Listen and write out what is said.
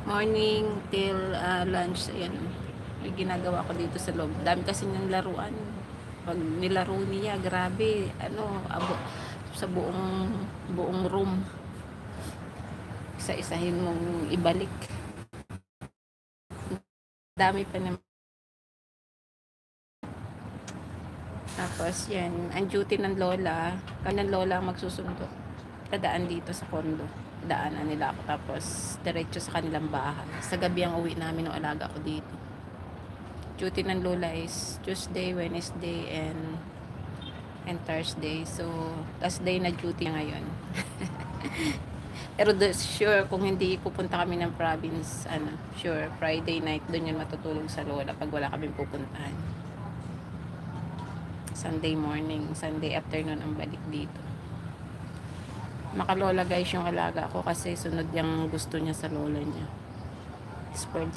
Morning till lunch. Ayan. May ginagawa ko dito sa loob. Dami kasi ng laruan. Pag nilaro niya, grabe. Sa buong room. Isa-isahin mong ibalik. Dami pa naman. Tapos yan, ang duty ng lola, kami ng lola magsusundo. Dadaan dito sa condo. Daanan nila ako, tapos diretso sa kanilang bahay. Sa gabi ang uwi namin ng alaga ko dito. Duty ng lola is Tuesday, Wednesday, and Thursday. So, last day na duty ngayon. Pero sure, kung hindi pupunta kami ng province, sure, Friday night, doon yun matutulog sa lola pag wala kaming pupuntahan. Sunday morning, Sunday afternoon ang balik dito. Makalola guys yung alaga ko kasi sunod yung gusto niya sa lola niya. Spoiled